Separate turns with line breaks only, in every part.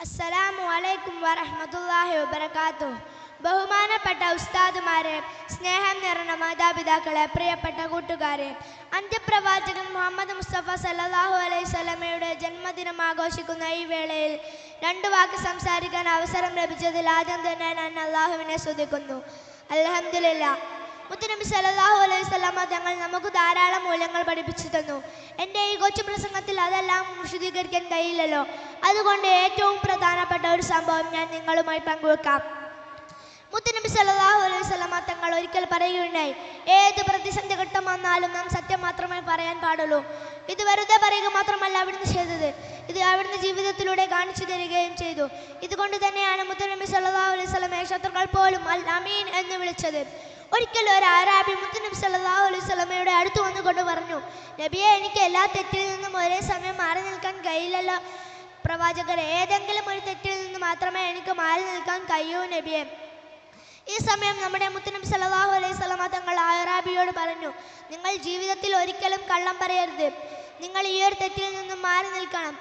അസ്സലാമു അലൈക്കും വറഹ്മത്തുള്ളാഹി വബറകാതുഹു. ബഹുമാനപ്പെട്ട ഉസ്താദുമാരെ, സ്നേഹം നിറഞ്ഞ മാതാപിതാക്കളെ, പ്രിയപ്പെട്ട കൂട്ടുകാരെ, അന്ത്യപ്രവാചകൻ മുഹമ്മദ് മുസ്തഫ സല്ലല്ലാഹു അലൈഹി വസല്ലമയുടെ ജന്മദിനം ആഘോഷിക്കുന്ന ഈ വേളയിൽ രണ്ട് വാക്ക് സംസാരിക്കാൻ അവസരം ലഭിച്ചതിൽ ആദ്യം തന്നെ ഞാൻ അള്ളാഹുവിനെ സ്തുതിക്കുന്നു. അൽഹംദുലില്ലാ. മുത്തുനബി സല്ലല്ലാഹു അലൈഹി വസല്ലമ തങ്ങൾ നമുക്ക് ധാരാളം മൂല്യങ്ങൾ പഠിപ്പിച്ചു തന്നു. എൻ്റെ ഈ കൊച്ചു പ്രസംഗത്തിൽ അതെല്ലാം വിശദീകരിക്കാൻ കഴിയില്ലല്ലോ. അതുകൊണ്ട് ഏറ്റവും പ്രധാനപ്പെട്ട ഒരു സംഭവം ഞാൻ നിങ്ങളുമായി പങ്കുവെക്കാം. മുത്തുനബി സല്ലല്ലാഹു അലൈഹി വസല്ലമ തങ്ങൾ ഒരിക്കൽ പറയുകയുണ്ടായി, ഏത് പ്രതിസന്ധി ഘട്ടം വന്നാലും നാം സത്യം മാത്രമേ പറയാൻ പാടുള്ളൂ. ഇത് വെറുതെ പറയുക മാത്രമല്ല അവിടുന്ന് ചെയ്തത്, ഇത് അവിടുന്ന് ജീവിതത്തിലൂടെ കാണിച്ചു തരികയും ചെയ്തു. ഇതുകൊണ്ട് തന്നെയാണ് മുത്തുനബി സല്ലല്ലാഹു അലൈഹി വസല്ലമയെ ശത്രുക്കൾ പോലും അൽ അമീൻ എന്ന് വിളിച്ചത്. ഒരിക്കൽ ഒരു അറാബി മുത്തുനബി സല്ലല്ലാഹു അലൈഹി വസല്ലമയുടെ അടുത്ത് വന്നുകൊണ്ട് പറഞ്ഞു, നബിയെ, എനിക്ക് എല്ലാ തെറ്റിൽ നിന്നും ഒരേ സമയം മാറി നിൽക്കാൻ കഴിയില്ലല്ലോ പ്രവാചകരെ. ഏതെങ്കിലും ഒരു തെറ്റിൽ നിന്ന് മാത്രമേ എനിക്ക് മാറി നിൽക്കാൻ കഴിയൂ നബിയെ. ഈ സമയം നമ്മുടെ മുത്തുനബി സല്ലല്ലാഹു അലൈഹി വസല്ലമ തങ്ങൾ അറാബിയോട് പറഞ്ഞു, നിങ്ങൾ ജീവിതത്തിൽ ഒരിക്കലും കള്ളം പറയരുത്. നിങ്ങൾ ഈ ഒരു തെറ്റിൽ നിന്നും മാറി നിൽക്കണം.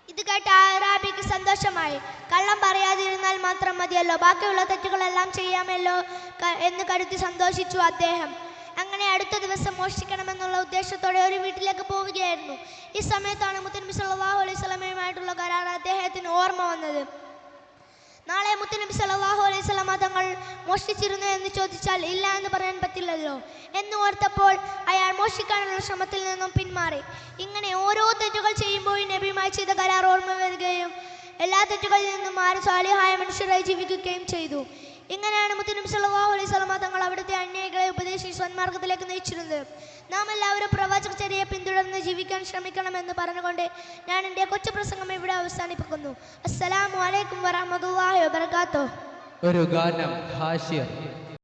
ഇത് കേട്ട അറാബിക്ക് സന്തോഷമായി. കള്ളം പറയാതിരുന്നാൽ മാത്രം മതിയല്ലോ, ബാക്കിയുള്ള തെറ്റുകളെല്ലാം ചെയ്യാമല്ലോ എന്ന് കരുതി സന്തോഷിച്ചു അദ്ദേഹം. അങ്ങനെ അടുത്ത ദിവസം മോഷ്ടിക്കണമെന്നുള്ള ഉദ്ദേശത്തോടെ ഒരു വീട്ടിലേക്ക് പോവുകയായിരുന്നു. ഈ സമയത്താണ് മുത്തുനബി സല്ലല്ലാഹു അലൈഹി വസല്ലമയുമായിട്ടുള്ള കരാർ അദ്ദേഹത്തിന് ഓർമ്മ വന്നത്. നാളെ മുത്തുനബി സല്ലല്ലാഹു അലൈഹി വസല്ലമ തങ്ങൾ മോഷ്ടിച്ചിരുന്നു എന്ന് ചോദിച്ചാൽ ഇല്ല എന്ന് പറയാൻ പറ്റില്ലല്ലോ എന്ന് ഓർത്തപ്പോൾ അയാൾ മോഷ്ടിക്കാനുള്ള ശ്രമത്തിൽ നിന്നും പിന്മാറി. ഇങ്ങനെ ഓരോ തെറ്റുകൾ ചെയ്യുമ്പോഴും നബിയുമായി ചെയ്ത കരാർ ഓർമ്മ വരികയും എല്ലാ തെറ്റുകളിൽ നിന്നും മാറി സ്വാലിഹായ മനുഷ്യരായി ജീവിക്കുകയും ചെയ്തു. ഇങ്ങനെയാണ് മുത്തുനബി സല്ലല്ലാഹു അലൈഹി വസല്ലമ തങ്ങൾ അവിടുത്തെ അനുയായികളെ ഉപദേശിച്ച് സന്മാർഗത്തിലേക്ക് നയിച്ചിരുന്നത്. നാം എല്ലാവരും പ്രവാചകചര്യയെ പിന്തുടർന്ന് ജീവിക്കാൻ ശ്രമിക്കണമെന്ന് പറഞ്ഞുകൊണ്ട് ഞാൻ എൻ്റെ കൊച്ചു പ്രസംഗം ഇവിടെ അവസാനിപ്പിക്കുന്നു. അസ്സലാമു അലൈക്കും വറഹ്മത്തുള്ളാഹി വബറകാതുഹു.
ഒരു ഗാനം ഹാഷ്യം.